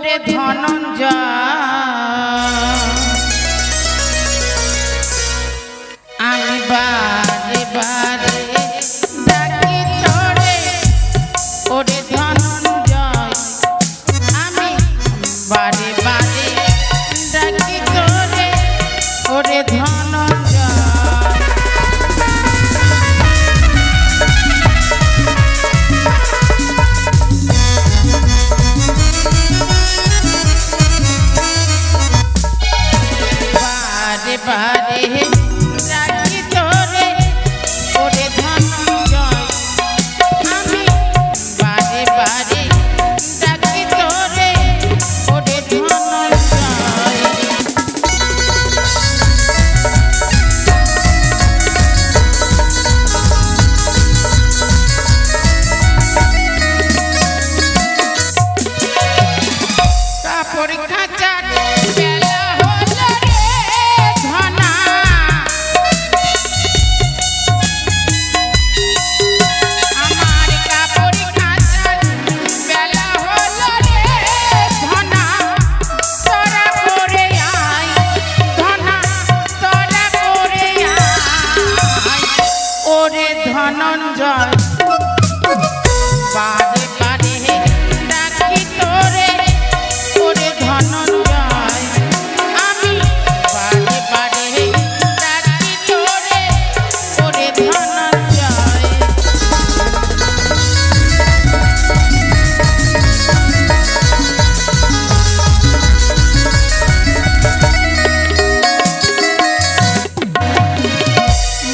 ওরে ধনঞ্জয় আমি বারে বারে ডাকি তোরে ওরে ধনঞ্জয় আমি বারে বারে ডাকি তোরে ওরে ধনঞ্জয় বারে রাখি তোরে ওরে ধনঞ্জয় আমি বারে বারে রাখি তোরে ওরে ধনঞ্জয় কাপড় খাঁচার বেলা হলো রে ধনা আমার কাপড় খাঁচার বেলা হলো রে ধনা তোরা করে আয় ধনা তোরা করে আয় ওরে ধনঞ্জয় বারে বারে ডাকি তোরে ওরে ধনঞ্জয় আমি বারে বারে ডাকি তোরে ওরে ধনঞ্জয়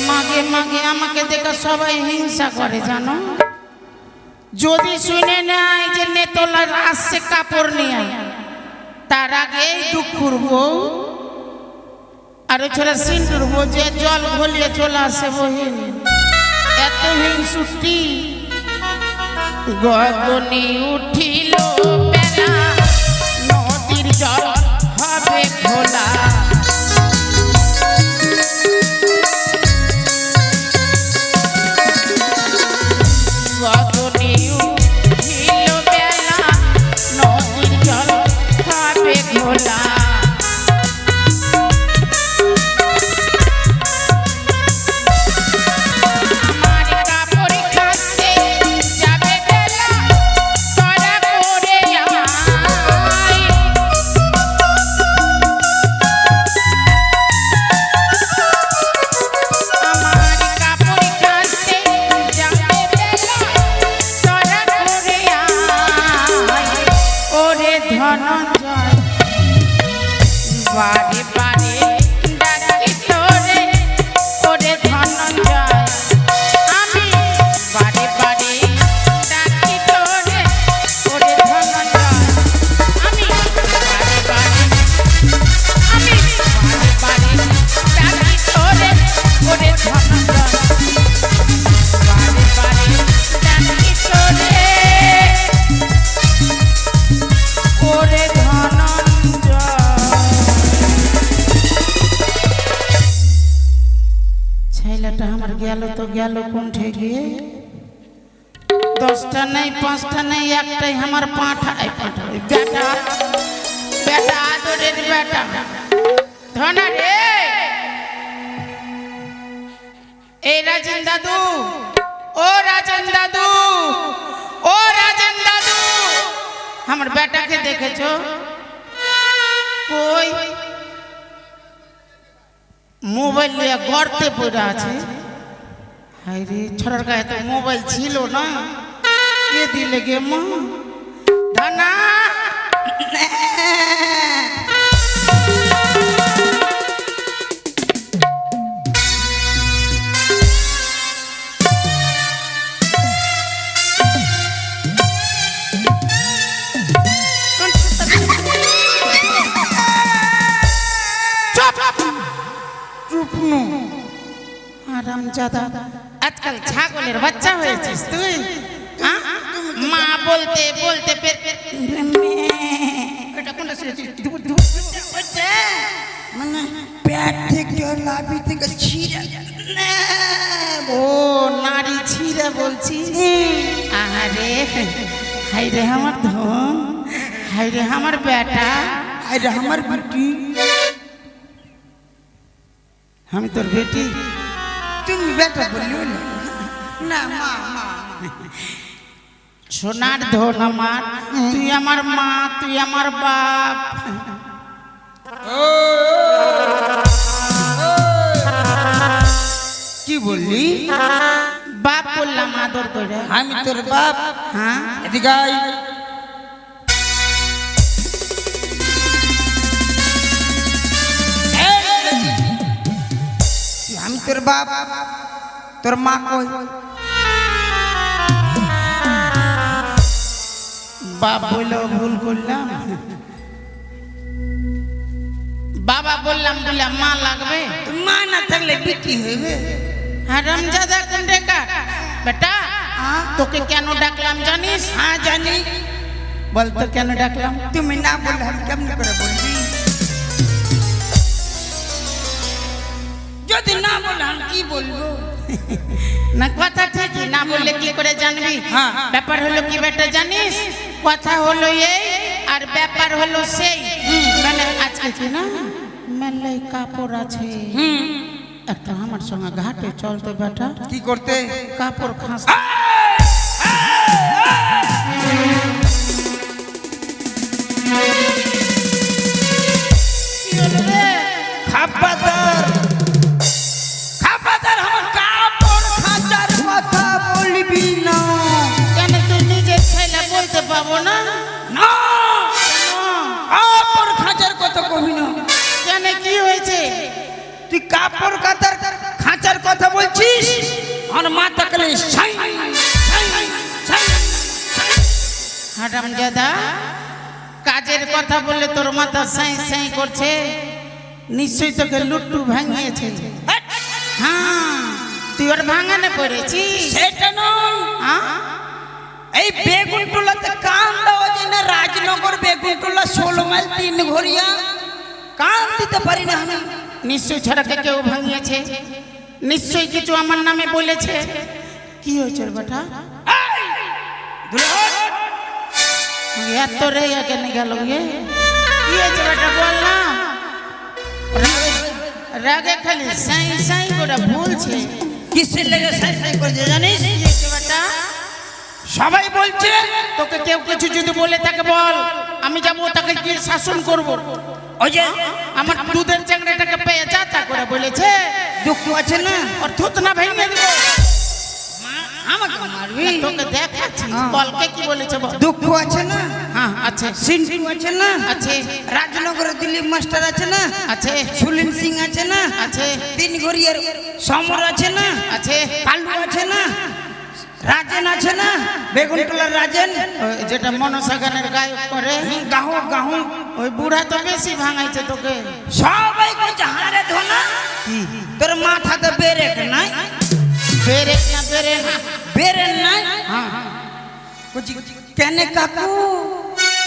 মাগে মাগে আমাকে দেখে সবাই হিংসা করে জানো যদি শুনে নেয় যে নেতলা আসছে কাপড় নিয়ে তার আগে দুঃখুর বউ আর ছোড়া সিন্দুর বউ যে জল ঘলিয়ে চলে আসে বহিন এত হিংসুটি গগনে উঠিল বেলা নদীর জল হবে খোলা গগনে উঠিল বেলা নদীর জল হবে খোলা আমার কাপড় কাচতে যাবে বেলা তোরা করে আয় আমার কাপড় কাচতে যাবে বেলা তোরা করে আয় ওরে ধনঞ্জয় বারে বারে ডাকি তোরে ওরে ধনঞ্জয় আমি বারে বারে ডাকি তোরে ওরে ধনঞ্জয় আমি বারে বারে আমি বারে বারে ডাকি তোরে ওরে ধনঞ্জয় বারে বারে ডাকি তোরে ওরে ধনঞ্জয় ছেলেটা আমার গেল তো গেল কোনঠে গিয়ে 10টা নেই 5টা নেই একটাই আমার পাঁঠাই পাঠাই বেটা বেটা আদরের বেটা ধনা রে এই রাজন দাদু ও রাজন দাদু ও রাজন দাদু আমার বেটাকে দেখেছো কই মোবাইল নিয়ে গর্তে পড়ে আছে হাই রে ছড়ার গায়ে তো মোবাইল ছিল না কে দিলে গে মা ধানা আরামজাদা আজকাল ছাগলের বাচ্চা হয়েছিস তুই মা বলতে বলতে মানে পেট থেকে লাভি থেকে ছিঁড়ে ও নারী ছিঁড়ে বলছিস আরে হাই রে আমার ধন হাই রে আমার বেটা, আরে আমার বেটি। আমি তোর বেটি। তুমি বেটা বললি না? না মা মা। সোনার ধন আমার, তুই আমার মা, তুই আমার বাপ। কি বললি? বাপ বললাম আদর করে। আমি তোর বাপ। হ্যাঁ এদিকে আয়। আমি তোর বাপ, তোর মা কই? বাপ বললেও ভুল করলাম, বাবা বললাম বললাম মা লাগবে। মা না থাকলে বিক্রি হইবে। হারামজাদা কুন্ডেকা বেটা, হ্যাঁ? তোকে কেন ডাকলাম জানিস? হ্যাঁ জানি। বলতো কেন ডাকলাম? তুমি না বললে আমি কেমন করে বলবি? যদি না বললে আমি কি বলবো? না কথা ঠিকই, না বললে কি করে জানবি? হ্যাঁ। ব্যাপার হলো কি বেটা জানিস, কথা হলো এই আর ব্যাপার হলো সেই। মানে আজকে কি না মেলায় কাপড় আছে, একটা আমার সঙ্গে ঘাটে চলতে বেটা। কি করতে? কাপড় খাস। কি হলো রে? খাপাদার, খাপাদার আমার কাপড় খাঁচার কথা বলবি না। কেন তুই নিজের ছেলে বলতে পাবো না? না, কেন? কাপড় খাঁচার কথা কবি না। কেন কি হয়েছে? তুই কাপড় কাতার খাঁচার কথা বলছিস, আর মাথা কালে সাই সাই সাই। হারামজাদা, কাজের কথা বললে তোর মাথা সাই সাই করছে, নিশ্চয়ই তোকে লুট্টু ভাঙিয়েছে। হ্যাঁ, তুই ওর ভাঙানে পড়েছিস। সেটা নয়, হ্যাঁ? এই বেগুনটোলাতে কান দেওয়া যায় না। রাজনগর বেগুনটোলা 16 মাইল 3 ঘরিয়া কান দিতে পারি না আমি। নিশ্চয়ই ছড়াকে কেউ ভাঙিয়েছে, নিশ্চয়ই কিছু আমার নামে বলেছে। কি হয়েছে রে বেটা? এত রে কেন গেল ইয়ে? কি হয়েছে বেটা বল না। রাগে খালি সাই সাই করে বলছে। কিসের লেগে সাই সাই করছে জানিস? কি হয়েছে বেটা? সবাই বলছে তোকে কেউ কিছু যদি বলে থাকে বল, আমি যাবো তাকে গিয়ে শাসন করব। ওই যে আমার দুধের চ্যাংড়াটাকে পেয়ে যা তা করে বলেছে। দুঃখ আছে না, ওর থুত না ভেঙে দিব। আমাকে মারবি? তোকে দেখাচ্ছি, হ্যাঁ। বলকে কি বলেছে বল। দুঃখ আছে না, হ্যাঁ আছে সিন্টু আছে না, আছে রাজনগরে দিলীপ মাস্টার আছে না, আছে সুলিন সিং আছে না, আছে 3 ঘরিয়ার সমর আছে না, আছে কালু আছে না, রাজেন আছে না, বেগুনটোলার রাজেন, ওই যেটা মনসা গানের গায়ক করে, গাহু গাহু। ওই বুড়া তো বেশি ভাঙাইছে তোকে। সবাই কইছে হারে ধনা, তোর মাথাতে বেরেক নাই, বেরে না বেরে না। বেরেন নাই। হ্যাঁ কইছি কেন কাকু?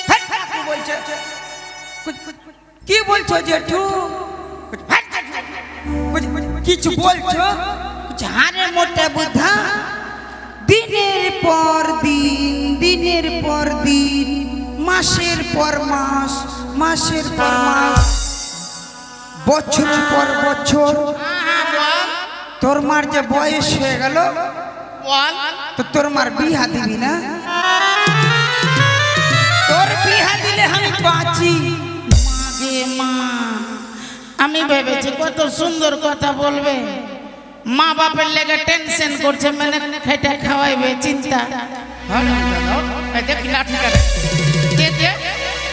হ্যাঁ, কাকু বলছে কি বলছো জেঠু? হ্যাঁ, কিছু বলছো? হারে মোটা বুদ্ধা, দিনের পর দিন, দিনের পর দিন, মাসের পর মাস, মাসের পর মাস, বছরের পর বছর, হ্যাঁ বল তোর মার যে বয়স হয়ে গেল, বল। তো তোর মার বিহা দিবি না? তোর বিহা দিলে আমি বাঁচি। মাগে মা, আমি ভেবেছি কত সুন্দর কথা বলবে, মা বাপের লেগে টেনশন করছে, মানে খেটে খাওয়াইবে চিন্তা। এই দেখ লাঠিটা দে দে,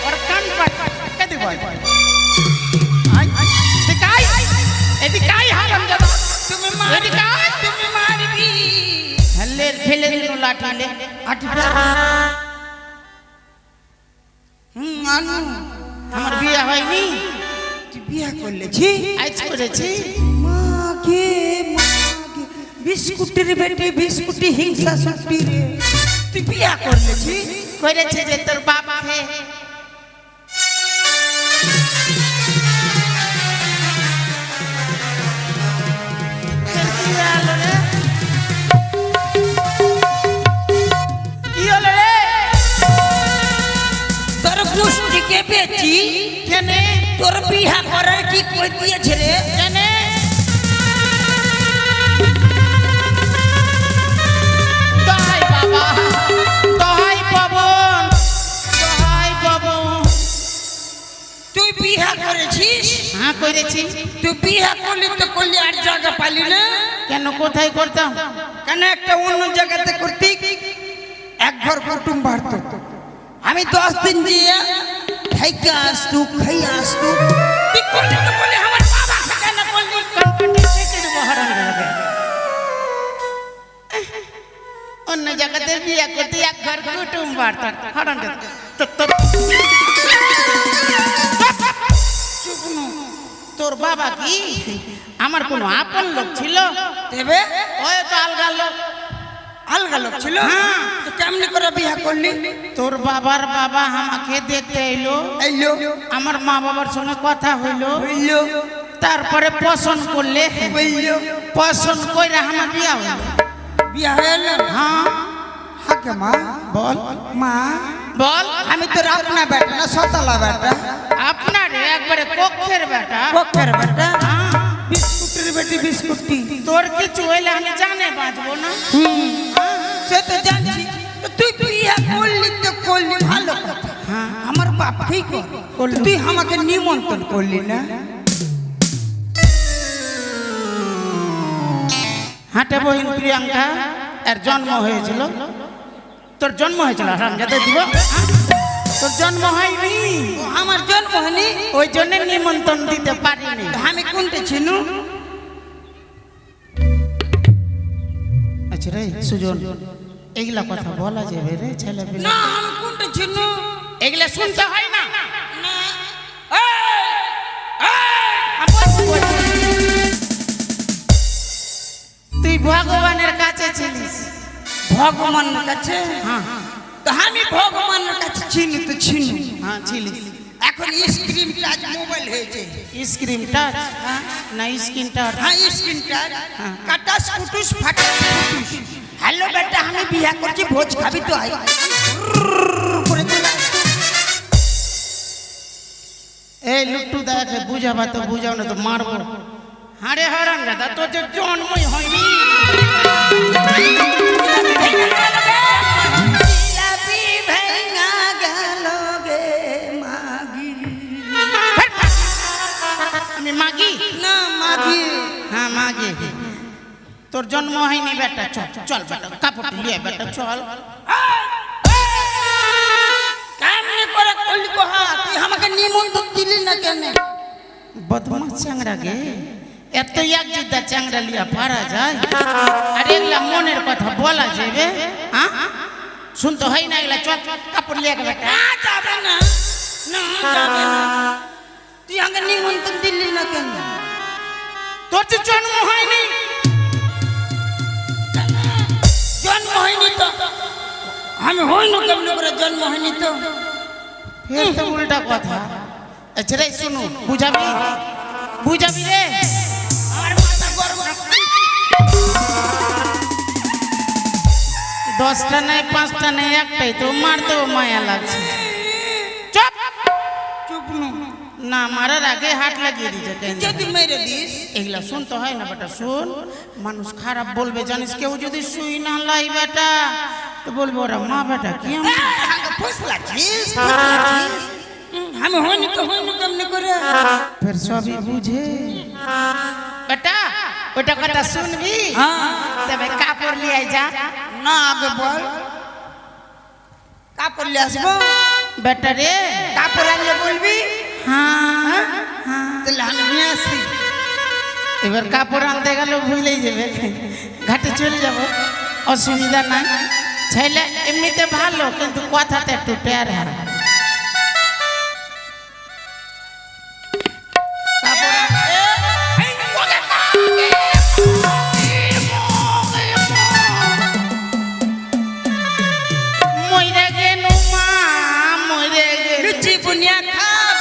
ওর কান পাট কে দিব? এদিকাই এদিকাই হারামজাদা, তুমি এদিকাই। তুমি মারবি। হলে ফেলে দিল লাঠিলে। আনু, আমার বিয়ে হয়নি, তুই বিয়া করলেছি? আজ করেছি। মাগে মাগে, বিস্কুটের বেটে বিস্কুটি হিংসা সত্যি রে। তুই বিয়া করলেছি? করেছে যে তোর বাপ খেয়ে। কি হলো রে? কি হলো রে? তোর গুস তোর বিহা করার কি কই দিয়েছে রে? জানে দহাই বাবা, দহাই পবন, দহাই পবন। তুই বিহা করেছিস? হ্যাঁ করেছি। তুই বিহা করলি তো করলি, আর জায়গা পালি না কেন, কোথায় করতাম? কেন? একটা অন্য জায়গাতে করতি, এক ঘর কুটুম বাড়ত। আমি 10 দিন দিয়ে খাইতে আসতু, খাই আসতু। তুই করলি তো করলি, আমার বাবা কেন করলি? অন্য জায়গাতে বিয়ে করতে এক ঘর কুটুম বাড়তাম। হরণ তোর বাবা কি আমার কোনো আপন লোক ছিল? দেবে ওই তো আলগা লোক। আলগা লোক ছিল? হ্যাঁ। তো কেমনি করে বিয়া করলি? তোর বাবার বাবা আমাকে দেখতে এলো, এলো, আমার মা বাবার সঙ্গে কথা হইলো, হইলো, তারপরে পছন্দ করলে, হইলো, পছন্দ করে আমার বিয়া হইলো। বিয়া হইলো? হ্যাঁ হাকে মা বল, মা বল। আমি তোর আপনা বেটা না সতলা বেটা? আপনার একবারে কক্ষের বেটা। পক্ষের বেটা? হ্যাঁ। বিস্কুটের বেটি বিস্কুটি। তোর কিছু হইলে আমি জানে বাঁচবো না। সে তো জানছি। তো তুই বিয়া করলি তো করলি, ভালো কথা। হ্যাঁ। আমার বাপ ঠিক করলি, তুই আমাকে নিমন্ত্রণ করলি না? হাটে বহিন প্রিয়াঙ্কা এর জন্ম হয়েছিল। তোর জন্ম হয়েছিল রামজাতে দিব। তোর জন্ম হয়নি, ও, আমার জন্ম হয়নি, ওই জন্য নিমন্ত্রণ দিতে পারিনি। আমি কোনটা চিনু? আচ্ছা রে সুজন, এগুলা কথা বলা যাবে রে ছেলে পেলে? না, আমি কোনটা চিনু? এগুলা শুনতে হয় না। না। তুই ভগবানের কাছে ছিলিস। ভগবানের কাছে? হ্যাঁ তো আমি ভগবানের কাছে চিনি তো চিনি। হ্যাঁ ছিলিস। এখন স্ক্রিন টাচ মোবাইল হয়েছে। স্ক্রিন টাচ না স্ক্রিন টাচ? হ্যাঁ, স্ক্রিন টাচ। হ্যাঁ। কাটাস কুটুস ফাটাস কুটুস। হ্যালো বেটা, আমি বিয়া করছি, ভোজ খাবি তো? আয় করে চলে আয়। এই লুট্টু দাকে বুঝাবা তো বুঝাও না তো মারবো। হারে হারান দাদা, তোর যে জন্মই হয়নি। জিলাপি ভেঙা গেল গে মাগি। আমি মাগি না মাগি। হ্যাঁ মাগি। তোর জন্ম হয়নি বেটা, চল চল বেটা, কাপড় লিয়ে বেটা চল। কেমনে করে করলি কহা? তুই আমাকে নিমন্ত্রণ দিলি না কেন? বদমাস চ্যাংড়া গে, এত এক যুদ্ধা চ্যাংড়া লিয়া পারা যায়? আর এগুলা মনের কথা বলা যাবে? হ্যাঁ শুনতে হয় না এগুলা? চল কাপড় লিয়ে বেটা। না যাবে না, না যাবে না। তুই আমাকে নিমন্ত্রণ দিলি না কেন? তোর যে জন্ম হয়নি। জন্ম হয়নি তো? আমি হইনি কেমন করে? জন্ম হয়নি তো? ফের তো উল্টা কথা। আচ্ছা রে শুনু, বুঝাবি বুঝাবি রে। আমার মাথা গরম। 10টা নাই 5টা নাই একটাই তো, মারতেও মায়া লাগছে। চুপ চুপ নো। না মারার আগে হাত লাগিয়ে দিছে কেন? যদি মেরে দিস? এগুলা শুনতে হয় না বেটা। শুন, মানুষ খারাপ বলবে জানিস। কেউ যদি শুই না লাই বেটা তো বলবো ওরা মা বেটা কি আমার। ফুসলাছিস? আমি হইনি তো হইনি কেমনে করে? ফের সবই বুঝে বেটা। ওইটা কথা শুনবি? হ্যাঁ। তবে কাপড় লিয়ে যা। না আগে বল। কাপড় নিয়ে আসবো? বেটা রে কাপড় আনলে বলবি? হ্যাঁ হ্যাঁ। তাহলে আমি নিয়ে আসি। এবার কাপড় আনতে গেল ভুলেই যাবে, ঘাটে চলে যাব, অসুবিধা নাই। ছেলে এমনিতে ভালো, কিন্তু কথাতে একটু প্যারা। মইরে গেলু মা, মইরে গেলু। লুচি বুনিয়া খাব,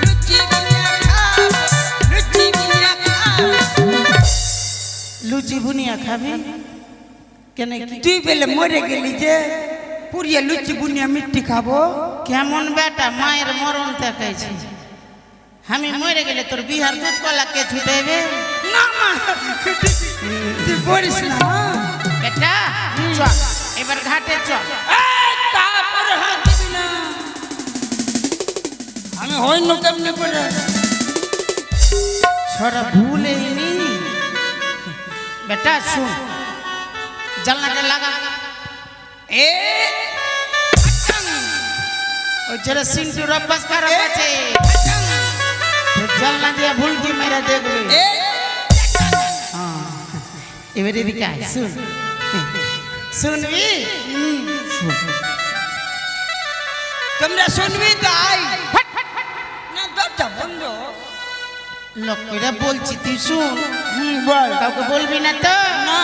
লুচি বুনিয়া খাব, লুচি বুনিয়া খাব। লুচি বুনিয়া খাবি কেন? কি তুই বেলে মরে গেলি যে পুরিয়া লুচি বুনিয়া মিষ্টি খাবো? কেমন বেটা, মায়ের মরণ দেখাইছি। আমি মরে গেলে তোর বিহার দুধ কলা কে ছুটাইবে? না মা তুই বলিস না বেটা চল এবার ঘাটে চল। তারপরে হাত দিবি না, আমি হইন কেমনে করে ছড়া ভুলেইনি। বেটা শুন, জানলাটা লাগা। এ ওই যারা সিন্টু রব্বাস খারাপ আছে জানলা দিয়ে ভুলকি মেরা দেখবে। হ্যাঁ, এবার এদিকে আয়, শুন শুনবি? তোমরা শুনবি তাই না? দরজা বন্ধ। লোকেরা বলছি তুই শুন, বল। কাউকে বলবি না তো? না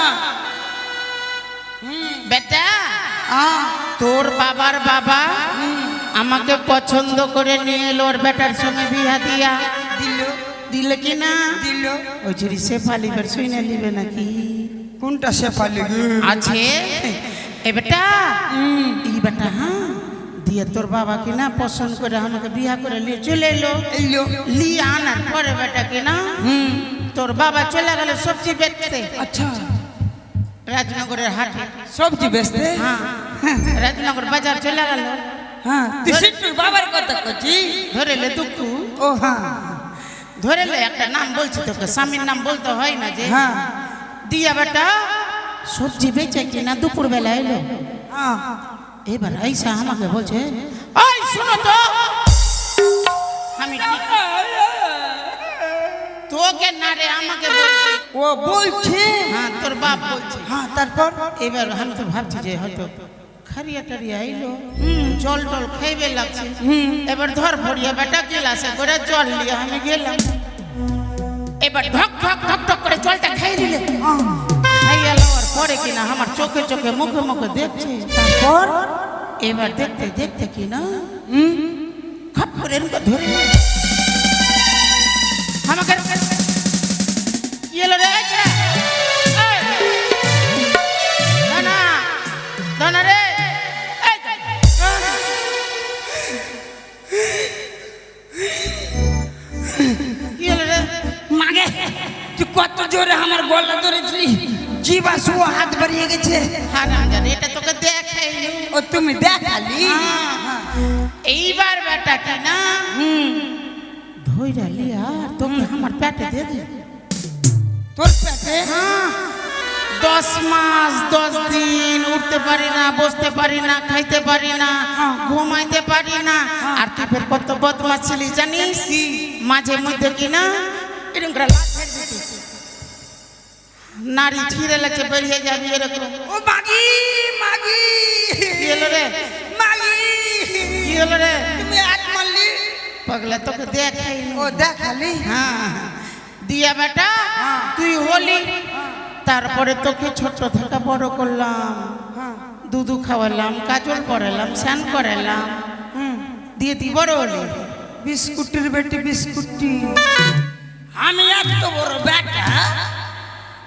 বেটা তোর বাবার বাবা আমাকে পছন্দ করে নিয়ে এলো ওর বেটার সঙ্গে বিয়া দিয়া। দিল দিলে কি না? দিল। ওই চুরি সে ফালিবার শুনে নিবে নাকি? কোনটা সে পালি আছে এ বেটা, এই বেটা হ্যাঁ দিয়ে তোর বাবা কি না পছন্দ করে আমাকে বিয়া করে নিয়ে চলে এলো। এলো লিয়ে আনার পরে বেটা কি না তোর বাবা চলে গেল সবজি বেচতে। আচ্ছা রাজনগরের হাটে সবজি বেচতে? হ্যাঁ, রাজনগর বাজার চলে গেল। হ্যাঁ তুই সিট্টুর বাবার কথা কচ্ছি? ধরেলে দুঃখ, ও হ্যাঁ ধরেলে একটা নাম বলছি তোকে, স্বামীর নাম বলতে হয় না যে। হ্যাঁ দিয়া বেটা সবজি বেচে কিনা দুপুর বেলা এলো। হ্যাঁ এবার আইসা আমাকে বলছে, ওই শুনো তো, আমি তোকে না রে আমাকে বলছি। ও বলছে? হ্যাঁ তোর বাপ বলছে। হ্যাঁ তারপর? এবার আমি তো ভাবছি যে হয়তো খারিয়া টারিয়া আইলো, জল টল খাইবে লাগছে। এবার ধর ভরিয়া বেটা গিলাসে করে জল নিয়ে আমি গেলাম। এবার ঢক ঢক ঢক ঢক করে জলটা খাই দিলে। খাইয়া লওয়ার পরে কিনা আমার চোখে চোখে মুখে মুখে দেখছে। তারপর? এবার দেখতে দেখতে কিনা খাপ করে এরকম ধরে নিল। আমাকে কি এলো রে? দানা দানা রে, কি হলো রে? মাগে তুই কত জোরে আমার গলা ধরেছিলি, জিবা শুয়া হাত বাড়িয়ে গেছে। হারামজাদা, এটা তোকে দেখাইনি। ও তুমি দেখালি? এইবার বেটা কি না ধইরা লিয়া তোকে আমার পেটে দিয়ে দে। তোর পেটে? 10 মাস 10 দিন উঠতে পারি না, বসতে পারি না, খাইতে পারি না, ঘুমাইতে পারি না। আর তুই ফের কত বদমাশ ছিলি জানিস? মাঝে মধ্যে কিনা এরকম করে লাথ ছেড়ে দিতি, নারী ছিঁড়ে লাগছে বেরিয়ে যাবি এরকম। ও মাগি মাগি কি হলো রে? মাগি কি হলো রে? তুমি হাত মারলি? পাগলা তোকে দেখাইনি। ও দেখালি? হ্যাঁ দিয়া বেটা তুই হলি, তারপরে তোকে ছোট থেকে বড় করলাম, দুধু খাওয়ালাম, কাজল করালাম, স্নান করালাম, দিয়ে তুই বড় হলি। বিস্কুটের বেটি বিস্কুটি। আমি এত বড় বেটা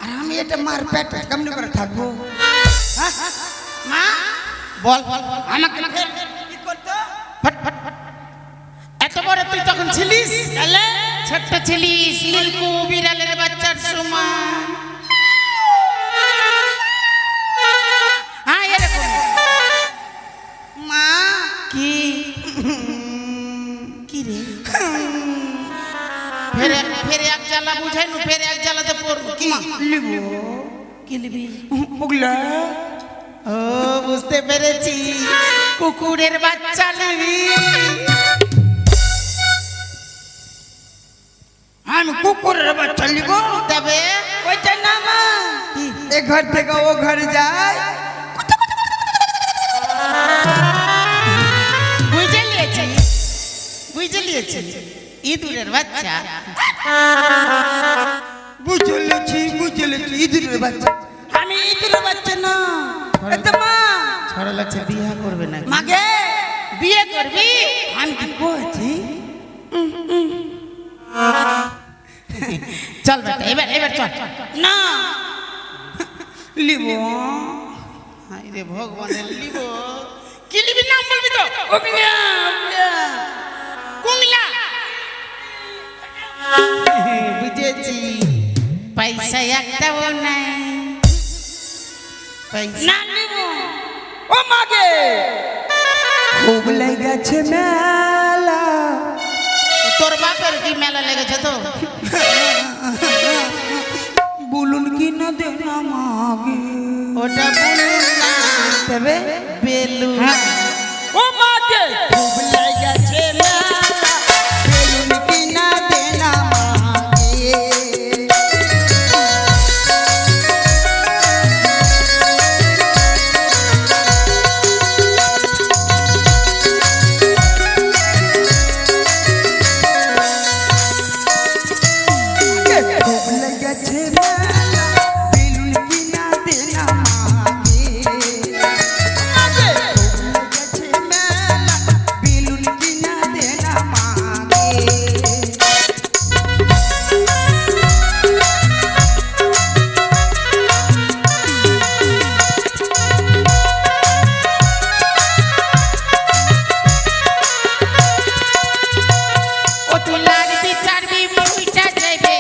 আর আমি এটা মার পেটে কেমনি করে থাকবো? মা বল আমাকে কি করতো? ফট ফট ফট। এত বড় তুই তখন ছিলিস? তাহলে ছোট্ট ছিলিস, লিলকু বিড়ালের বাচ্চার সমান। হ্যাঁ এরকম। মা কি কি রে? ফের ফের এক জ্বালা বুঝাইনু, ফের এক জ্বালাতে পড়বো। কি লিব কি লিবি? ওগুলা ও বুঝতে পেরেছি, কুকুরের বাচ্চা নিবি। আমি কুকুরের বাচ্চা লিব? তবে ওইটা না মা, এ ঘর থেকে ও ঘরে যায়। বুঝে নিয়েছি, বুঝে নিয়েছি, ইঁদুরের বাচ্চা। বুঝলেছি ইঁদুরের বাচ্চা। আমি ইঁদুরের বাচ্চা না। এতে মা ছড়া লাগছে বিয়ে করবে না। মাগে বিয়ে করবি? আমি কি কইছি? চল বেটা এবার এবার চল। না লিব। হাই রে ভগবানের লিব। কি লিবি নাম বলবি তো? ওগলা কুমিলা। বুঝেছি পয়সা একটাও নাই পয়সা না নিব ও মাগে খুব লেগেছে মেলা তোর বাপের কি মেলা লেগেছে তো বলুন কি না দে না মাগে ওটা বলুন না তবে বেলুন ও মাগে খুব লেগেছে মেলা বেলুন কি না দে না মাগে খুব লেগেছে মেলা বেলুন কি না দে না মাগে মাগে খুব লেগেছে মেলা বেলুন কি না দে না মাগে ও তুই লাড়বি চারবি ফুইটা যাইবে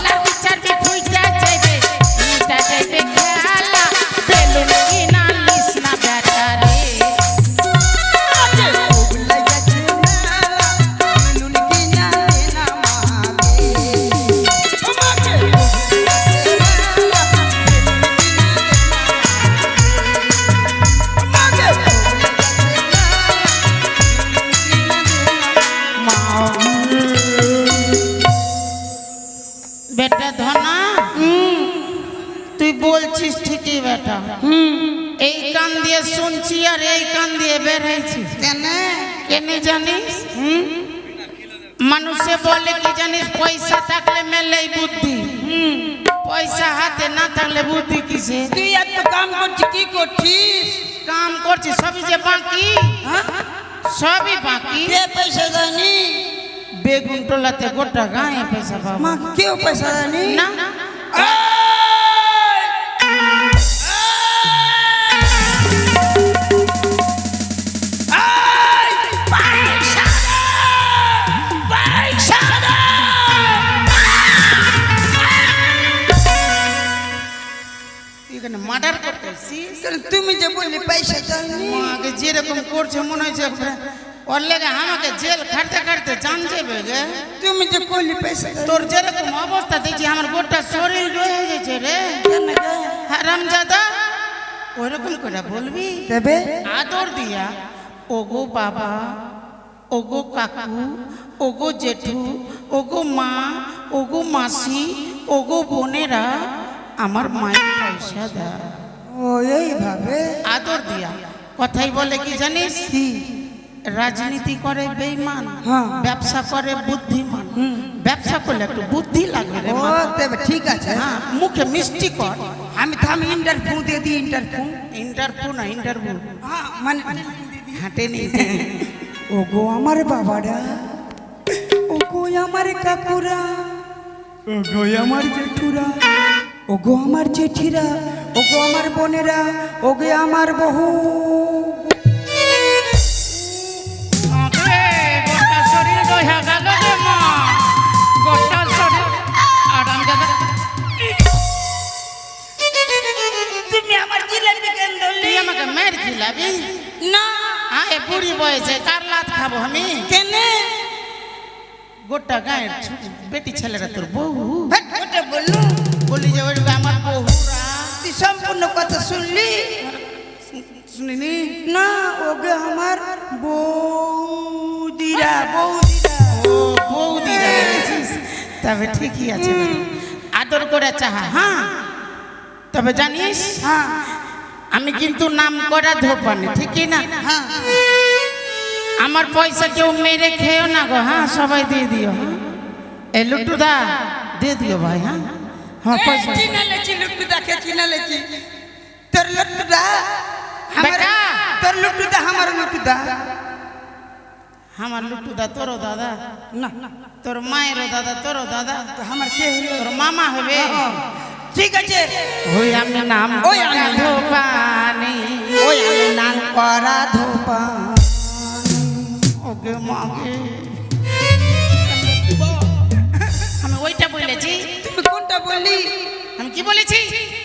লাড়বি চারবি ফুইটা যাইবে ফুইটা যাইবে খেলা বেলুন কি না লিস না বেটা রে খুব লেগেছে মেলা বেলুন কি না দে না মাগে ও মাগে খুব লেগেছে মেলা বেলুন কি না দে না মাগে ও মাগে খুব লেগেছে মেলা বেলুন কি না দে না বেটা ধনা তুই বলছিস ঠিকই বেটা এই কান দিয়ে শুনছি আর এই কান দিয়ে বের হয়েছি কেন কেনে জানিস মানুষে বলে কি জানিস পয়সা থাকলে মেলেই বুদ্ধি পয়সা হাতে না থাকলে বুদ্ধি কিসে তুই এত কাম করছিস কি করছিস কাম করছি সবই যে বাকি হ্যাঁ সবই বাকি কে পয়সা দেয়নি বেগুন টোলাতে গোটা গায়ে পয়সা পাবো মা কেউ পয়সা দেয়নি না এখানে মার্ডার করতেছিস তুমি যে বললি পয়সা দেয়নি মাকে যেরকম করছে মনে হচ্ছে ওর লেগে আমাকে জেল খাটতে খাটতে জান যাবে গে তুমি যে বললি পয়সা দেয়নি তোর যেরকম অবস্থা দেখছি আমার গোটা শরীর রয়ে গেছে রে কেন গে? হারামজাদা ওইরকম করে বলবি তবে আদর দিয়া ওগো বাবা ওগো কাকু ওগো জেঠু ওগো মা ওগো মাসি ওগো বোনেরা আমার মায়ের পয়সা দা ও এইভাবে আদর দিয়া কথাই বলে কি জানিস কি রাজনীতি করে বেঈমান হ্যাঁ। ব্যবসা করে বুদ্ধিমান ব্যবসা করলে একটু বুদ্ধি লাগবে রে ও মাথা। তবে ঠিক আছে হ্যাঁ মুখে মিষ্টি কর আমি ইন্টারভিউ দিয়ে দিই ইন্টারভিউ ইন্টারভিউ না ইন্টারভিউ হ্যাঁ মানে হাঁটে নি ওগো আমার বাবারা ওগো আমার কাকুরা ওগো আমার জেঠুরা ওগো আমার জেঠিরা ওগো আমার বোনেরা ওগো আমার বহু গোটা শরীর দহা গেল রে মা গোটা শরীর আরাম দাদা তুমি আমার জিলাপি কেন ধরলি তুই আমাকে মেরে খিলাবি না হ্যাঁ এ বুড়ি বয়সে কার লাত খাবো আমি কেনে গোটা গায়ের বেটি ছেলেরা তোর বউ ভাট ওটা বললু বলি যে ওই আমার বহুরা তুই সম্পূর্ণ কথা শুনলি শুনিনি না ওগে আমার বৌদিরা ও বৌদি দেখেছিস তবে ঠিকই আছে আদর করে চাহা হ্যাঁ তবে জানিস হ্যাঁ আমি কিন্তু নাম করা ধোপানি ঠিকই না হ্যাঁ আমার পয়সা কেউ মেরে খেয়েও না গো হ্যাঁ সবাই দিয়ে দিও এই লুটুদা দিয়ে দিও ভাই হ্যাঁ হ্যাঁ পয়সা চিনা লেছি লুটুদা কে চিনা লেছি তোর লুটুদা আমার বেটা। তোর লুটুদা আমার লুটুদা আমার লুটুদা তোরও দাদা না তোর মায়েরও দাদা তোরও দাদা তো আমার কে হলো তোর মামা হবে ঠিক আছে ওই আমি নাম ওই আমি করা নাম- ধোপানি ওই আমি নাম করা ধোপা ওকে মাগে বললি? আমি কি বলেছি?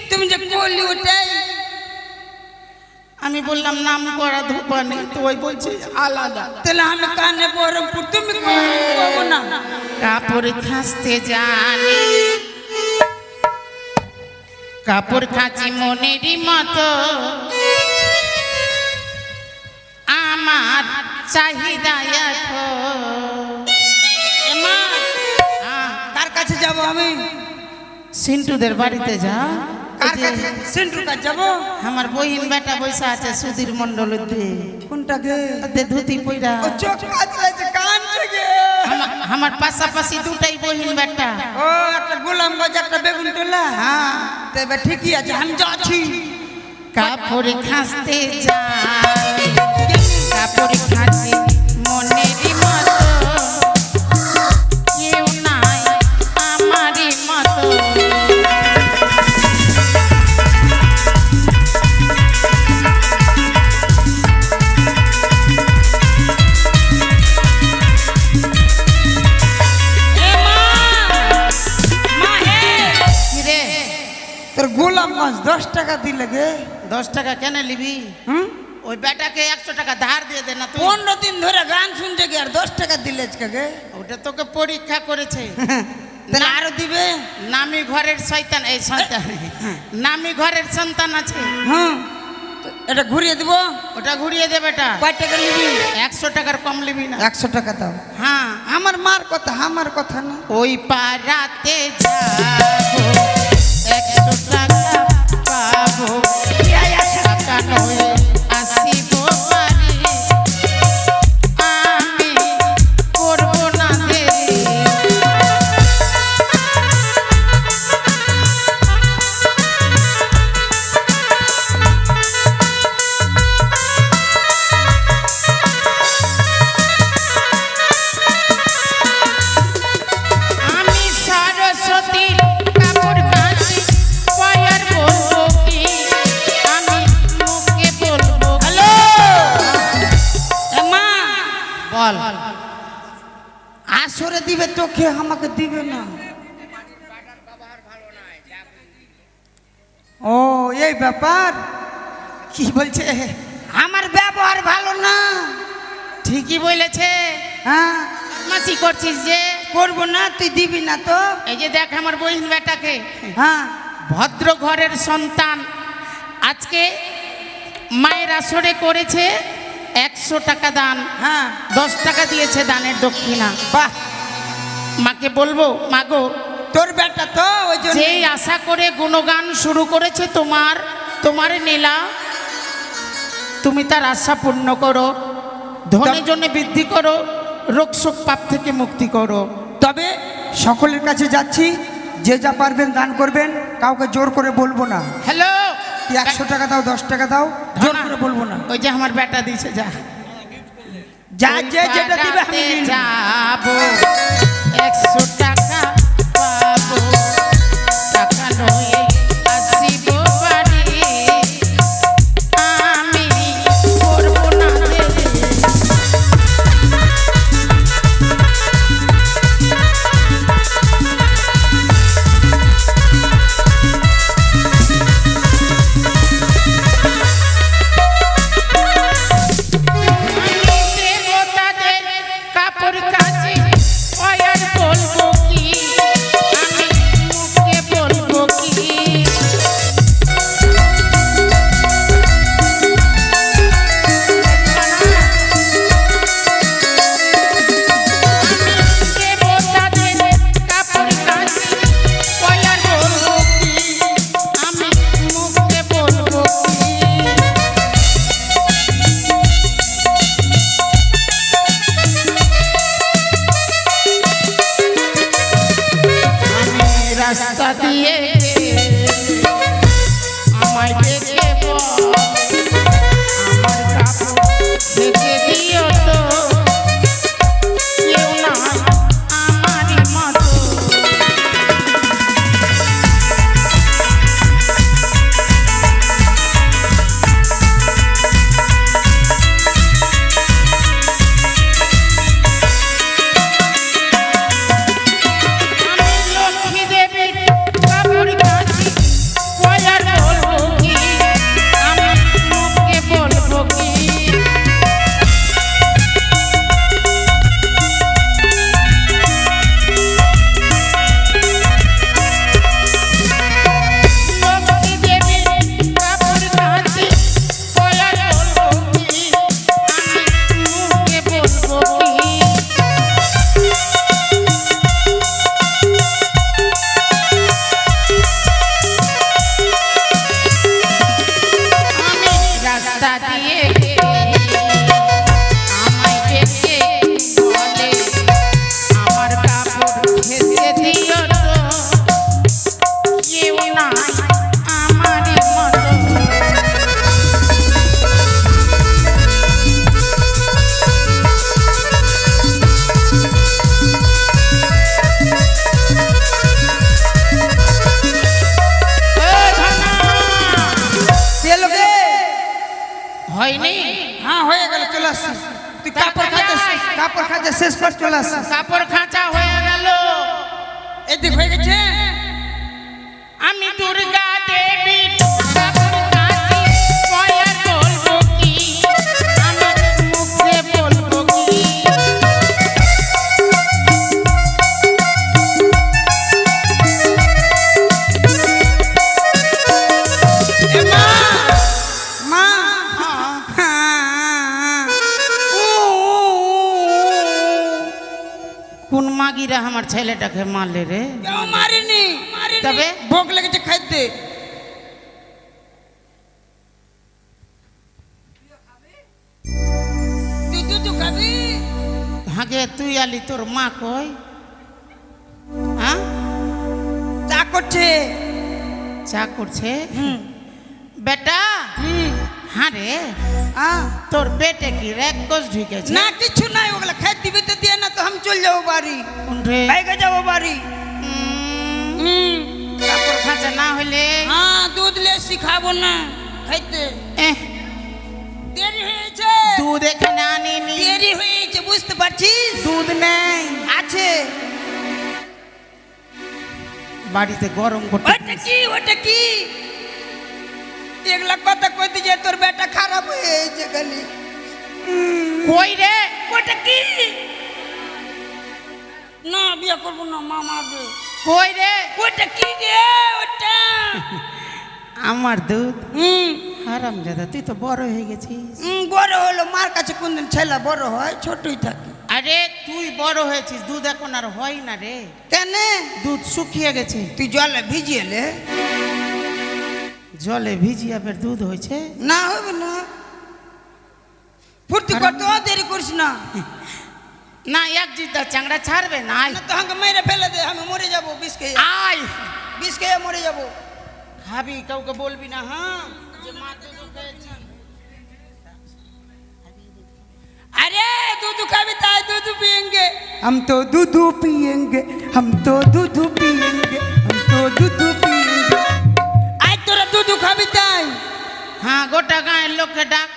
তুমি যে বললি ওটাই। আমি বললাম নাম করা ধূপানি, তো ওই বলছে আলাদা। তাহলে আমি কানে বহরমপুর, তুমি বলবো না? কাপড় খাঁচতে জানি, কাপড় খাঁচি মনেরই মতো, আমার চাহিদা এখন। এমা, কার কাছে যাব আমি? সিন্টুদের বাড়িতে যা। কার কাছে? সেন্টুর কাছে যাব? আমার বহিন বেটা বৈশা আছে সুধীর মন্ডল দিয়ে। কোনটা গে? ধুতি পইরা ও চোখ কাছে কানছে গে। আমার পাশাপাশি দুটাই বহিন বেটা। ও একটা গোলামগঞ্জ, একটা বেগুনটোলা। হ্যাঁ, তবে ঠিকই আছে, আমি যাচ্ছি। কাপড় খাঁচতে যাই, কাপড় খাঁচি মনেরই মতো, কেউ নাই আমারই মতো। তোর গোলামগঞ্জ 10 টাকা দিলে গে। 10 টাকা কেন নিবি? হুম, ওই বেটাকে 100 টাকা ধার দিয়ে দে না তুই। 15 দিন ধরে গান শুনছে গে, আর 10 টাকা দিলে আজকে গে। ওটা তোকে পরীক্ষা করেছে। তাহলে আরো দিবে? নামি ঘরের শয়তান, এই শয়তান নামি ঘরের সন্তান আছে। হ্যাঁ, এটা ঘুরিয়ে দিব। ওটা ঘুরিয়ে দে বেটা। কয় টাকা নিবি? 100 টাকার কম নিবি না। 100 টাকা দাও। হ্যাঁ, আমার মার কথা, আমার কথা না। ওই পাড়াতে যাবো, 100 টাকা পাবো, টাকা নয় আসিব বাড়ি, আমি করবো না দেরি। আমি সরস্বতী কাপড় কাঁচি, পয়ার বলবো কি, আমি মুখে বলবো। হ্যালো মা, বল। আসরে দিবে তোকে, আমাকে দিবে না। ও এই ব্যাপার। কি বলছে? আমার ব্যবহার ভালো না। ঠিকই বলেছে। হ্যাঁ, মাসি করছিস যে। করবো না, তুই দিবি না তো। এই যে দেখ আমার বহিন বেটাকে, হ্যাঁ, ভদ্র ঘরের সন্তান, আজকে মায়ের আসরে করেছে 100 টাকা দান, হ্যাঁ, 10 টাকা দিয়েছে দানের দক্ষিণা। বাহ। মাকে বলবো, মাগো, তোর বেটা তো ওই জন্য। যেই আশা করে গুণগান শুরু করেছে তোমার নীলা, তুমি তার আশা পূর্ণ করো, ধনে জনে বৃদ্ধি করো, রোগ শোক পাপ থেকে মুক্তি করো। তবে সকলের কাছে যাচ্ছি, যে যা পারবেন দান করবেন, কাউকে জোর করে বলবো না। হ্যালো, 100 টাকা দাও, 10 টাকা দাও, জোর করে বলবো না। ওই যে আমার বেটা দিছে, যা যা, যে যেটা দিবে আমি নিয়ে নেব। যাবো, 100 টাকা পাবো, টাকা নয় আসিব বাড়ি, আমি করবো না দেরি। আমি দেবতাদের কাপড় কাচি, ওই হয়নি? হ্যাঁ হয়ে গেল, চলে আসছি। তুই কাপড় খাঁচা শেষ কর, চলে আসছি। কাপড় খাঁচা হয়ে গেল। এদিক হয়ে গেছে। আমি দুর্গা দেবী কাপড় কাচি, পয়া বলবো কি, আমি মুখে বলবো কি। এ মা, মা, কোন মাগিরা আমার ছেলেটাকে মারলে রে? কেউ মারিনি, তবে ভোগ লেগেছে খাইতে। তুই দুধ খাবি? হাগে তুই আলি, তোর মা কই? হ্যাঁ, চা করছে। চা করছে। বেটা, হ্যাঁ রে, তোর পেটে কি রেক কোষ ঢুকেছে? না কিছু নাই, ওগুলা খাই দিবি তো দিয়ে না, তো আমি চল যাবো বাড়ি, কোন রে? ভাইগে যাবো বাড়ি। কাপড় খাঁচা না হলে হ্যাঁ দুধ লেসি খাবো না খাইতে। এহ, দেরি হয়েছে, দুধ এখানে আনিনি। দেরি হয়েছে, বুঝতে পারছিস? দুধ নেই, আছে। বাড়িতে গরম করতে। ওটা কি এগুলা কথা কইতে যে তোর বেটা খারাপ হয়েছে খালি। কই রে? ওটা কি? না বিয়ে করবো না, মা মারবে। কই রে? ওটা কি রে? ওটা আমার দুধ। হারাম দাদা, তুই তো বড় হয়ে গেছিস। বড় হলো, মার কাছে কোনদিন ছেলে বড় হয়? ছোটই থাকে। আরে তুই বড় হয়েছিস, দুধ এখন আর হয় না রে। কেন? দুধ শুকিয়ে গেছে। তুই জলে ভিজিয়ে লে। জলে ভিজিয়ে ফের দুধ হয়েছে? না হবে না, ফুর্তি করতে দেরি করিস না। না, এক জিদ্দা চাংড়া ছাড়বে না। না তো আমাকে মেরে ফেলে দে, আমি মরে যাবো বিষ খেয়ে। আয়, বিষ খেয়ে মরে যাবো। খাবি, কাউকে বলবি না। হ্যাঁ, যে মা দুধ খেয়েছি। अरे दूध का भी ताई दूध पियेंगे, हम तो दूध पियेंगे, हम तो दूध पियेंगे, हम तो दूध पियेंगे। आज तोरा दूध का भी ताई। हाँ, गोटा गाँव लोग के डाक।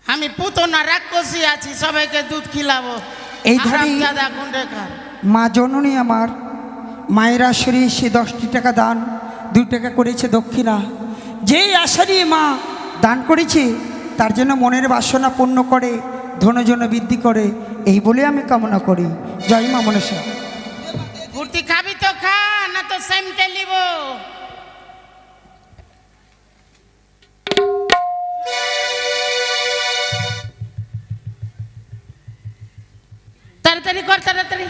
আমি পুতো না রাক্ষসী আছি, সবাইকে দুধ খিলাবো। এই ধারে দাদা গুন্ডেকার মা জননী আমার, মায়ের আসরে সে 10টি টাকা দান, 2 টাকা করেছে দক্ষিণা। যেই আসরে মা দান করেছে তার জন্য মনের বাসনা পূর্ণ করে, ধনজন বৃদ্ধি করে, এই বলে আমি কামনা করি। জয় মা মনসা। কুর্তি খাবি তো খা, না তো সেমটে লিব। তাড়াতাড়ি কর, তাড়াতাড়ি।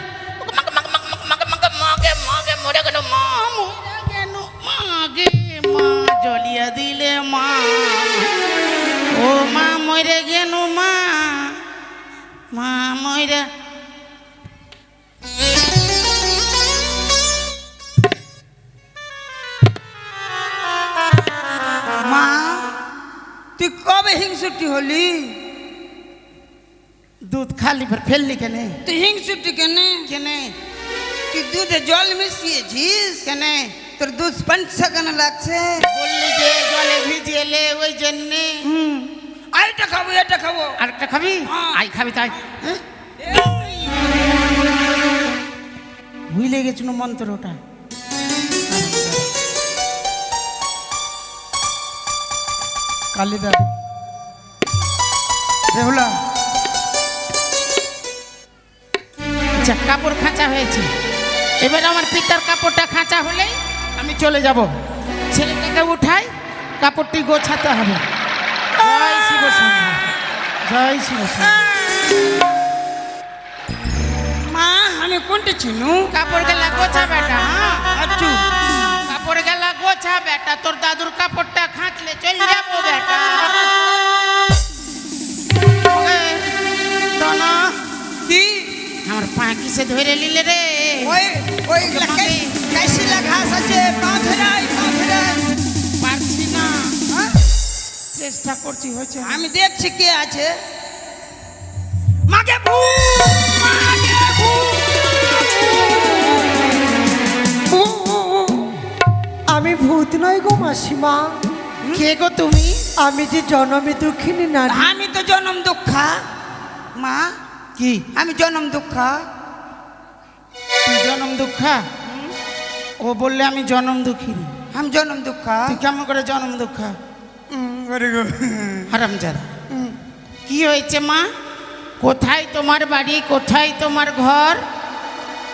মাগে মরে গেল, মা মরে গেল, মাগে মা জ্বলিয়ে দিলে মা। ও মা মরে গেল, মা মা মরে। মা তুই কবে হিংসুটি হলি? দুধ খালি ফের ফেললি কেনে? তুই হিংসুটি কেনে? কেনে? তুই দুধে জল মিশিয়েছিস কেনে? তোর দুধ পাঞ্চা কেন লাগছে? বললি যে জলে ভিজিয়ে লে, ওই জন্যে। আরেকটা খাবো, এটা খাবো। আরেকটা খাবি? হ্যাঁ। আই খাবি তাই। ভুলে গেছিল মন্ত্রটা। কালিদা বেহুলা। আচ্ছা, কাপড় খাঁচা হয়েছে, এবার আমার পিতার কাপড়টা খাঁচা হলেই আমি চলে যাব। ছেলেটাকে উঠাই, কাপড়টি গোছাতে হবে। জয় শিব শম্ভু, জয় শিব শম্ভু। মা আমি কোনটা চিনু? কাপড় গেলা গোছা বেটা। আচ্ছু কাপড় গেলা গোছা বেটা, তোর দাদুর কাপড়টা খাঁচলে চলে যাবো বেটা। না কি আমার পা কিসে ধরে নিলে রে? ওই ওই কাইসিলা ঘাস আছে, পা ধরাই পা ধরাই। পারছি না, চেষ্টা করছি, হয়েছে। আমি দেখছি কে আছে। মাগে ভূত, মাগে ভূত। আমি ভূত নই গো মাসিমা, কে গো তুমি? আমি যে জনমে দুঃখিনী নারী। আমি তো জনম দুঃখা মা। কি আমি জনম দুঃখা। তুই জনম দুঃখা? ও বললে আমি জনম দুঃখিনী। আমি জনম দুঃখা। তুই কেমন করে জনম দুঃখা? হারামজাদা। কি হয়েছে মা? কোথায় তোমার বাড়ি, কোথায় তোমার ঘর?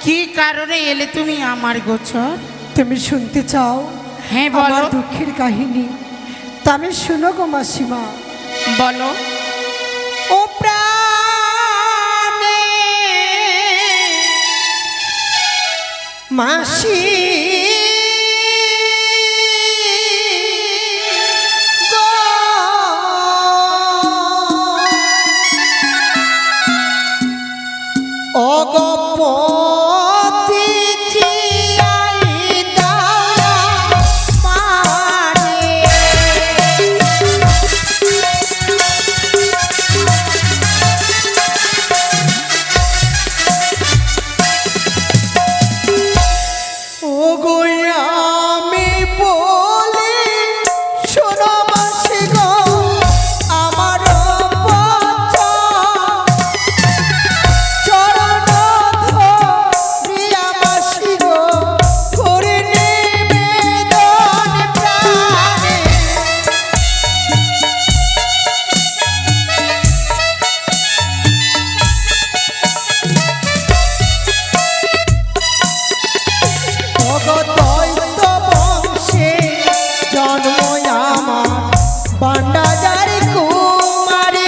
কি কারণে এলে তুমি আমার গোচর? তুমি শুনতে চাও হ্যাঁ আমার বলো। দুঃখের কাহিনী? তবে শুনো গো মাসিমা। বলো। ও প্রাণে মাসি গো, ও গো পতি চিয়াই দাও পারে। ও গো আমি বলি শোনো মাসি গো আমার চরণ ধরিয়া মাসি গো করে নিবেদন প্রাণে। অগদৈত্য বংশে জন্ম আমার বান্ডাজারি কুমারী।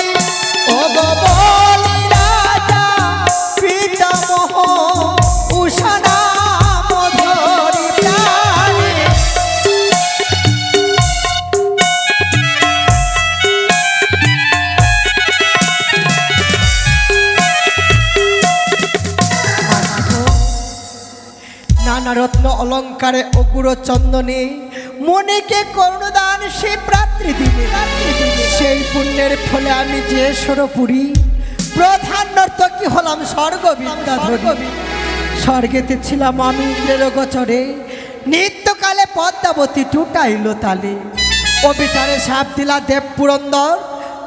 অগবলি রাজা পিতামহ উষানা মধুরি প্রাণে। নানা রত্ন অলঙ্কারে অগুর চন্দনে মনেকে করুণদান সে প্রাত্রি দিনে। সেই পুণ্যের ফলে আমি যে সরপুরি প্রধান নর্তকী হলাম স্বর্গ বিদ্যাধরী। স্বর্গেতে ছিলাম আমি ইন্দ্রের গোচরে, নিত্যকালে পদ্মাবতী টুটাইল তালে। ও বিচারে সাপ দিলা দেব পুরন্দর,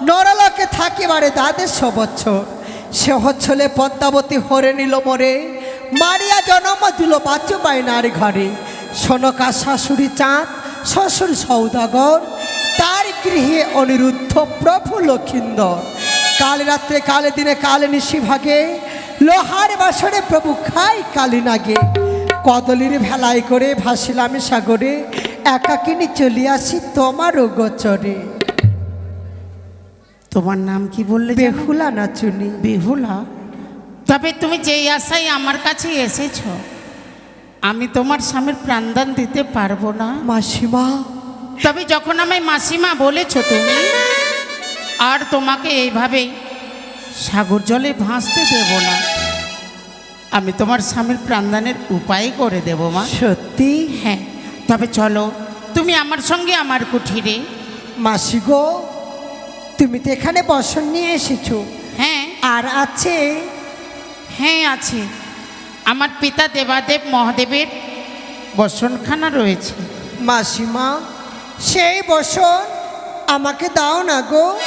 নরলোকে থাকিবারে দ্বাদশ বৎসর। সে হচ্ছলে পদ্মাবতী হরে নিল মোরে, মারিয়া জন্ম দিল বাচ্চু বাইনার ঘরে। সনকা শাশুড়ি চাঁদ শ্বশুর সৌদাগর, তার গৃহে অনিরুদ্ধ প্রভু লক্ষিন্দর। কাল রাত্রে কালে দিনে কালে নিশি ভাগে, লোহার বাসরে প্রভু খাই কালি নাগে। কদলির ভেলাই করে ভাসিলাম সাগরে, একাকিনী চলিয়াছি তোমার গোচরে। তোমার নাম কি বললে? বেহুলা নাচুনি। বেহুলা? তবে তুমি যেই আশায় আমার কাছে এসেছ, আমি তোমার স্বামীর প্রাণদান দিতে পারবো না মাসিমা। তবে যখন আমায় মাসিমা বলেছ তুমি, আর তোমাকে এইভাবে সাগর জলে ভাসতে দেব না। আমি তোমার স্বামীর প্রাণদানের উপায় করে দেব মা। সত্যি? হ্যাঁ। তবে চলো তুমি আমার সঙ্গে আমার কুঠিরে। মাসি গো, তুমি তো এখানে বসন নিয়ে এসেছো। হ্যাঁ। আর আছে? হ্যাঁ আছে। আমার পিতা দেবাদেব মহাদেবের বসনখানা রয়েছে। মাসিমা, সেই বসন আমাকে দাও না গো,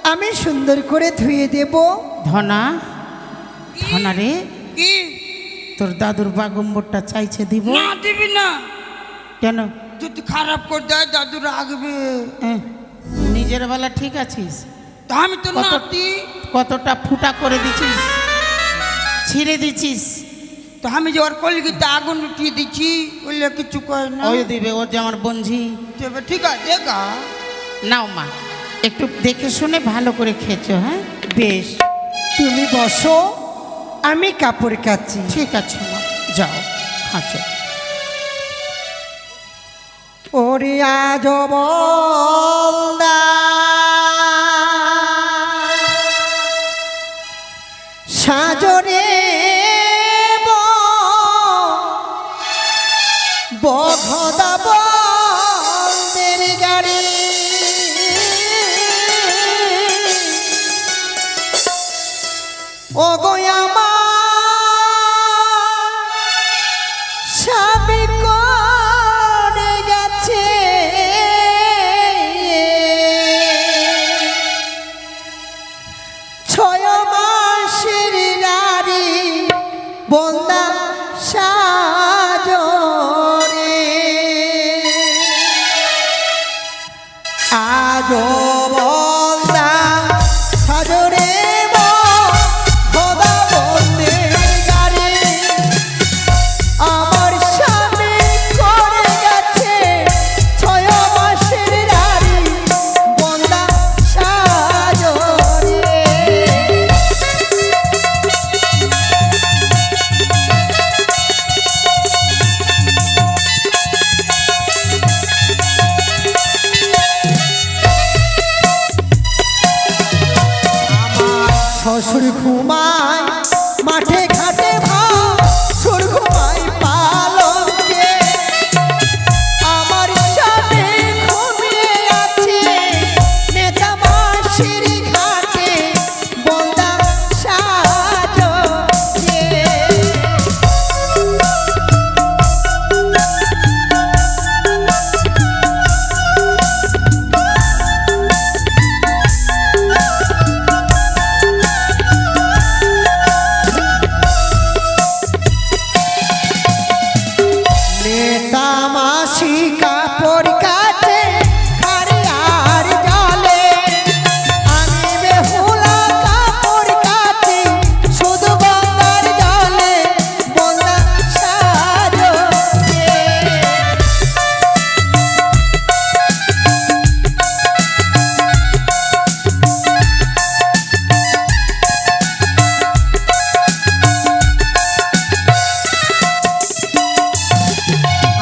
আমি সুন্দর করে ধুয়ে দেব। ধনা, ধনা রে, কি? তোর দাদুর বাগম্বরটা চাইছে দিব। না দিবি না। কেন? যদি খারাপ করে দেয় দাদু রাখবে। হ্যাঁ, নিজের বেলা ঠিক আছিস? তা আমি তো কত- নাতি। কতটা ফুটা করে দিছিস, ছিঁড়ে দিছিস। তো আমি যে ওর কলগিতে আগুন উঠিয়ে দিচ্ছি, বললে কিছু কয় না। ওই দিবে, ওর যে আমার বঞ্ঝি। তবে ঠিক আছে গা। নাও মা, একটু দেখে শুনে ভালো করে খেয়েছো। হ্যাঁ বেশ, তুমি বসো, আমি কাপড় কাচ্ছি। ঠিক আছে মা, যাও আচ্ছা। ওরে আজ বলদা সাজরে বঘদা বন্দের গাড়ি। ও গো আমার স্বামী করে গেছে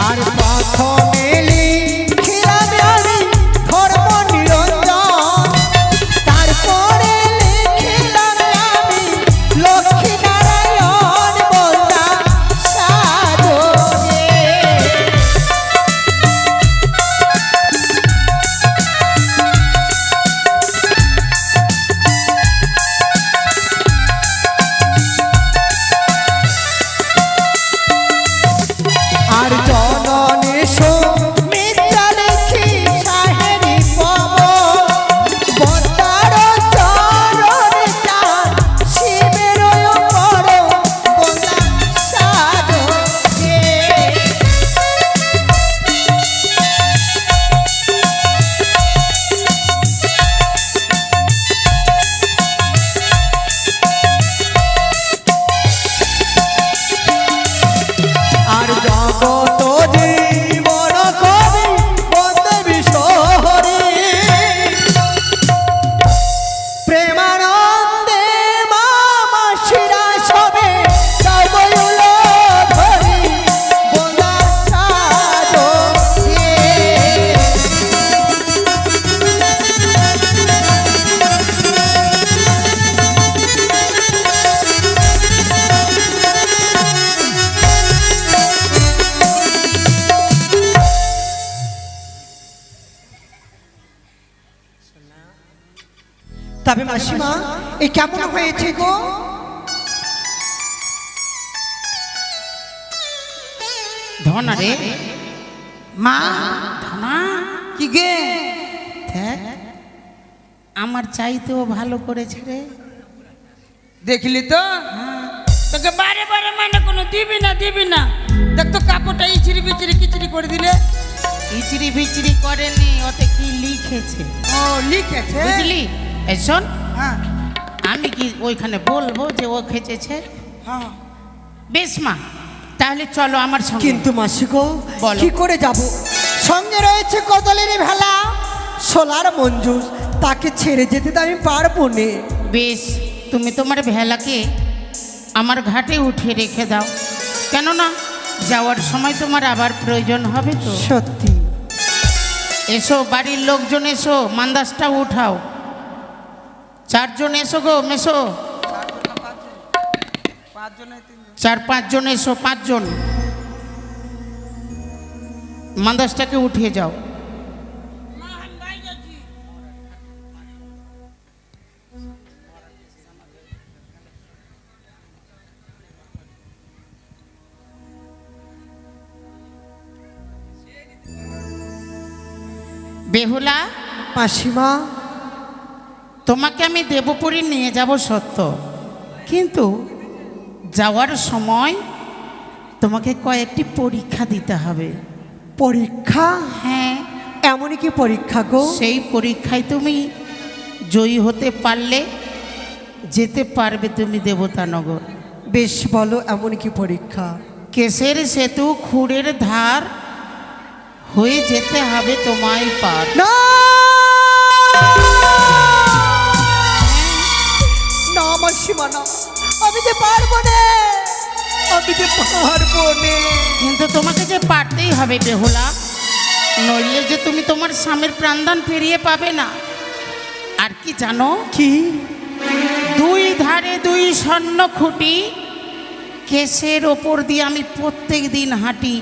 আর প্রথমে লিখিলাম আমি ধর্ম নিরঞ্জন, তারপরে লিখিলাম আমি লক্ষ্মী নারায়ণ বলতাম সাধনে। আর জননী সুমিত্রা লিখি সাহেরি পব, বন্দার চরণে চাঁদ শিবের পর বন্দা সাধনে। আর জগত জীবন কবি বন্দে বিশ্বহরি, প্রেমানন্দে মামাসিরা সবে সবয়ুল ধরি বন্দা সাধনে। তবে মাসিমা এ কেমন হয়েছে গো? ধনা রে মা ধনা, কি গে? দেখ আমার চাইতেও ভালো করেছে রে। দেখলি তো, তোকে বারে বারে মানে কোনো দিবি না দিবি না, দেখ তো কাপড়টা ইচিরি বিচিরি কিচিরি করে দিলে। ইচড়ি বিচড়ি করেনি, ওতে কি লিখেছে ও লিখেছে, বুঝলি? এই শোন, হ্যাঁ আমি কি ওইখানে বলবো যে ও খেচেছে? হ্যাঁ। বেশ মা, তাহলে চলো আমার সঙ্গে। কিন্তু মাসি গো বলো। কি করে যাব? সঙ্গে রয়েছে কদলের ভেলা, সোলার মঞ্জুস, তাকে ছেড়ে যেতে তো আমি পারবো না। বেশ, তুমি তোমার ভেলাকে আমার ঘাটে উঠিয়ে রেখে দাও, কেননা যাওয়ার সময় তোমার আবার প্রয়োজন হবে তো। সত্যি। এসো বাড়ির লোকজন, এসো মান্দাসটা উঠাও। চারজন এসো গো, মেসো। 4-5 জন এসো, 5 জন। মান্দাসটাকে উঠিয়ে যাও। বেহুলা, মাসিমা তোমাকে আমি দেবপুরী নিয়ে যাব সত্য, কিন্তু যাওয়ার সময় তোমাকে কয়েকটি পরীক্ষা দিতে হবে। পরীক্ষা? হ্যাঁ, এমনই কি পরীক্ষা গো? সেই পরীক্ষায় তুমি জয়ী হতে পারলে যেতে পারবে তুমি দেবতানগর। বেশ বলো, এমন কি পরীক্ষা? কেশের সেতু খুঁড়ের ধার হয়ে যেতে হবে তোমায় পার। না না মাসিমা না, আমি যে পারবো না, আমি যে পারবো না। কিন্তু তোমাকে যে পারতেই হবে বেহুলা, নইলে যে তুমি তোমার স্বামীর প্রাণদান ফিরিয়ে পাবে না। আর কি জানো? কি? 2 ধারে 2 স্বর্ণ খুঁটি, কেশের ওপর দিয়ে আমি প্রত্যেক দিন হাঁটি।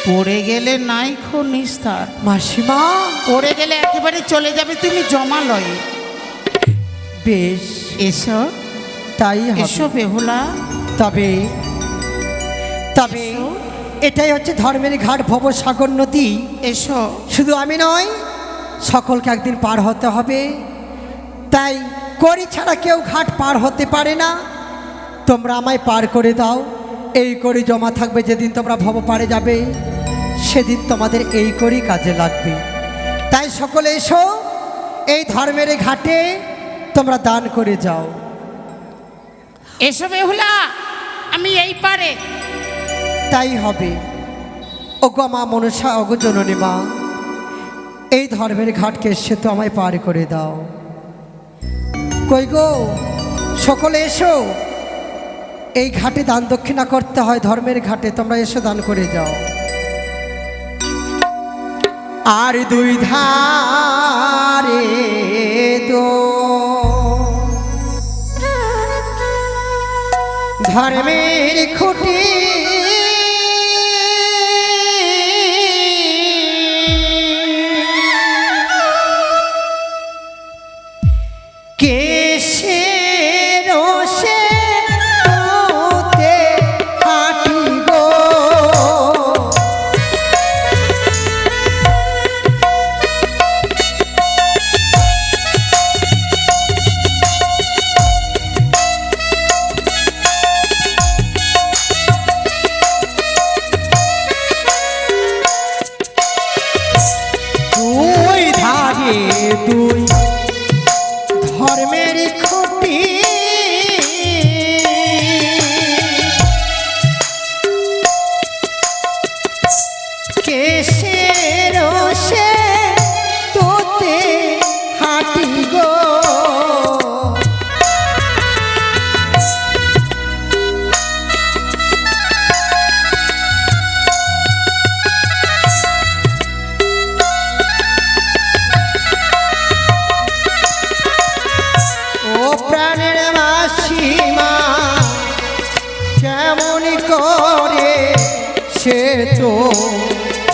পড়ে গেলে নাই খো নিস্তার, মাসিমা পড়ে গেলে একেবারে চলে যাবে তুমি জমালয়ে। বেশ, এসো তাই এসো হবে। বেহুলা। তবে তবে এসো। এটাই হচ্ছে ধর্মের ঘাট, ভবসাগর নদী। এসো। শুধু আমি নয়, সকলকে একদিন পার হতে হবে। তাই করি ছাড়া কেউ ঘাট পার হতে পারে না। তোমরা আমায় পার করে দাও। এই করি জমা থাকবে, যেদিন তোমরা ভব পারে যাবে সেদিন তোমাদের এই করি কাজে লাগবে। তাই সকলে এসো, এই ধর্মের ঘাটে তোমরা দান করে যাও। এসো বেহুলা, আমি এই পারে। তাই হবে। ওগো মা মনসা, ওগো জননী মা, এই ধর্মের ঘাটকে সে তো আমায় পার করে দাও। কই গো, সকলে এসো, এই ঘাটে দান দক্ষিণা করতে হয় ধর্মের ঘাটে, তোমরা এসো দান করে যাও। আর দুই ধারে দো ধর্মের খুঁটি কেশে রোষে হাঁটি গো দুই ধারে দুই ধর্মের খুঁটি কেশে রোষে তোতে হাঁটি গো ও প্রাণের মাসিমা কেমন করে সে তো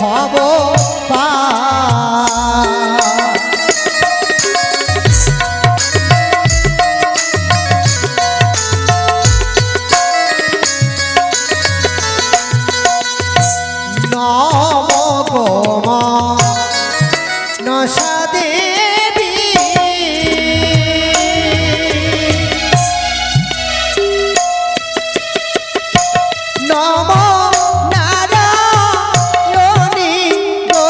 হব পা নম গমা নশা দেবী নম নারায়ণী গো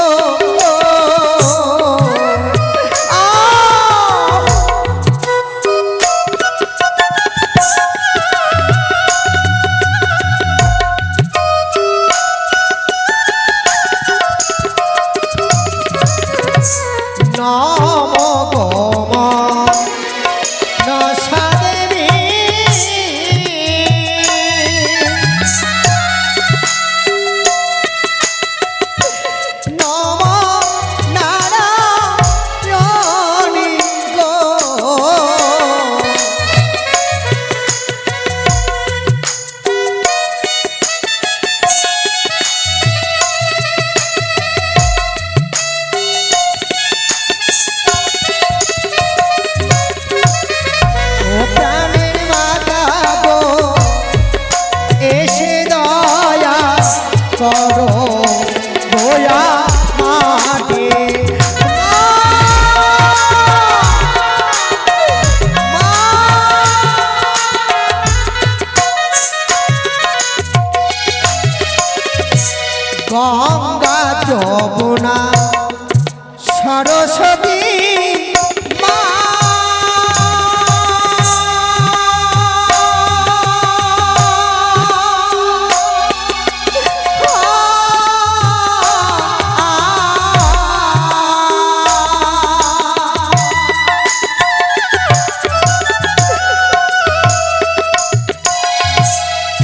নম গমা নশা দেবী নম নারায়ণী গো ও প্রাণের মাতা গো এসে দয়া করো দয়া মাতে গঙ্গা যমুনা সরস্বতী মা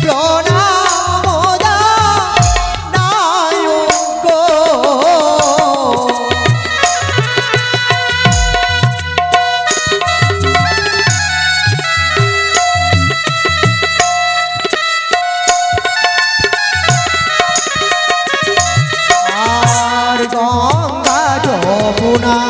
প্রণাম নায়ক গো আর গঙ্গা যমুনা